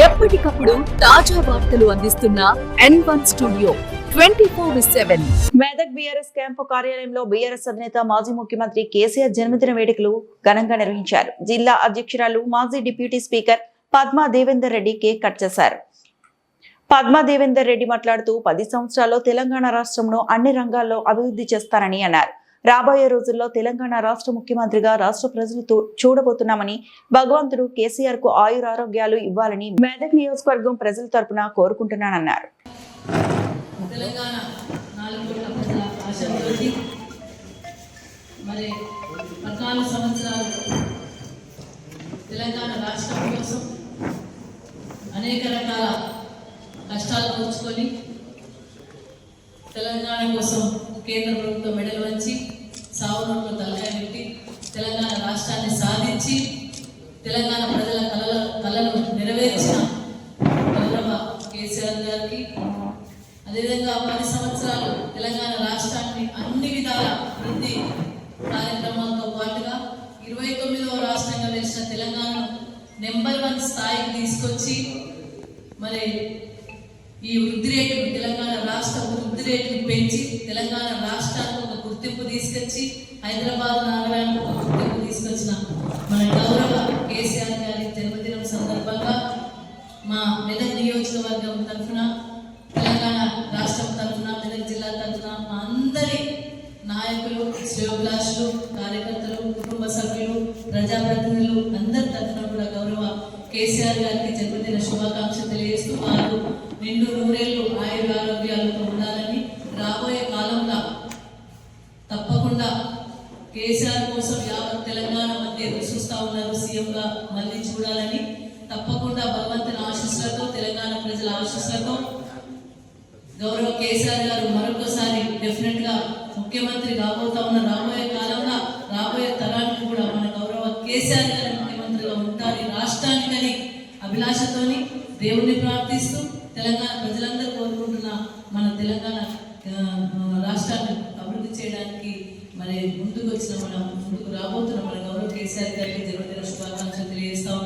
ఎప్పటికప్పుడు తాజా వార్తలు అందిస్తున్న N1 studio 24/7. Medak BRS camp కార్యాలయంలో బీఆర్ఎస్ అధినేత మాజీ ముఖ్యమంత్రి కేసీఆర్ జన్మదిన వేడుకలు ఘనంగా నిర్వహించారు. జిల్లా అధ్యక్షురాలు మాజీ deputy speaker Padma Devender Reddy cake cut చేశారు. పద్మా దేవేందర్ రెడ్డి మాట్లాడుతూ 10 సంవత్సరాల్లో తెలంగాణ రాష్ట్రంను అన్ని రంగాల్లో అభివృద్ధి చేస్తారని అన్నారు. రాబోయే రోజుల్లో తెలంగాణ రాష్ట్ర ముఖ్యమంత్రిగా రాష్ట్ర ప్రజలు చూడబోతున్నామని, భగవంతుడు కేసీఆర్ కు ఆయురారోగ్యాలు ఇవ్వాలని మెదక్ నియోజకవర్గం ప్రజల తరపున కోరుకుంటున్నానన్నారు. తెలంగాణ 4 కోట్ల ప్రజల ఆశాజ్యోతి మరి 14 సంవత్సరాలు తెలంగాణ రాష్ట్రం కోసం అనేక రకాల కష్టాలు కోర్చుకొని తెలంగాణ కోసం కేంద్ర ప్రభుత్వం మెడలు వంచి సావునోట్లో తలకాయ పెట్టి తెలంగాణ రాష్ట్రాన్ని సాధించి తెలంగాణ ప్రజల కళలను నెరవేర్చిన గౌరవ కేసీఆర్ గారికి, అదేవిధంగా 10 సంవత్సరాలు తెలంగాణ రాష్ట్రాన్ని అన్ని విధాల అభివృద్ధి కార్యక్రమాలతో పాటుగా 29వ రాష్ట్రంగా వెలిసిన తెలంగాణను నెంబర్ 1 స్థాయికి తీసుకొచ్చి మరి ఈ వృద్ధి రేటు తెలంగాణ రాష్ట్ర వృద్ధి రేటును పెంచి తెలంగాణ రాష్ట్రానికి ఒక గుర్తింపు తీసుకొచ్చి హైదరాబాద్ నగరానికి ఒక గుర్తింపు తీసుకొచ్చిన మన గౌరవ కేసీఆర్ గారి జన్మదినం సందర్భంగా మా మెదక్ నియోజకవర్గం తరఫున, తెలంగాణ రాష్ట్రం తరఫున, మెదక్ జిల్లా తరఫున మా అందరి నాయకులు, శ్రేయోభిలాషులు, కార్యకర్తలు, కుటుంబ సభ్యులు, ప్రజాప్రతినిధులు అందరి తరఫున కూడా గౌరవ కేసీఆర్ గారికి జన్మదిన శుభాకాంక్షలు తెలియజేస్తూ వారు నిండు నూరేళ్లు ఆయురారోగ్యాలతో ఉండాలని, రాబోయే కాలంలో తప్పకుండా కేసీఆర్ కోసం యావత్ తెలంగాణ మధ్య చూస్తూ ఉన్నారు, సీఎంగా మళ్ళీ చూడాలని, తప్పకుండా భగవంతుని ఆశీస్సులతో, తెలంగాణ ప్రజల ఆశీస్సులతో గౌరవ కేసీఆర్ గారు మరొకసారి డెఫినెట్ గా ముఖ్యమంత్రి కాబోతా ఉన్న రాబోయే కాలంలో రాబోయే తరానికి కూడా మన గౌరవ కేసీఆర్ గారు ముఖ్యమంత్రిగా ఉంటారు రాష్ట్రానికని అభిలాషతోని దేవుణ్ణి ప్రార్థిస్తూ తెలంగాణ ప్రజలందరూ కోరుకుంటున్న మన తెలంగాణ రాష్ట్రాన్ని అభివృద్ధి చేయడానికి మరి ముందుకు రాబోతున్న మన గౌరవ కేసీఆర్ గారికి జన్మదిన శుభాకాంక్షలు తెలియజేస్తాం.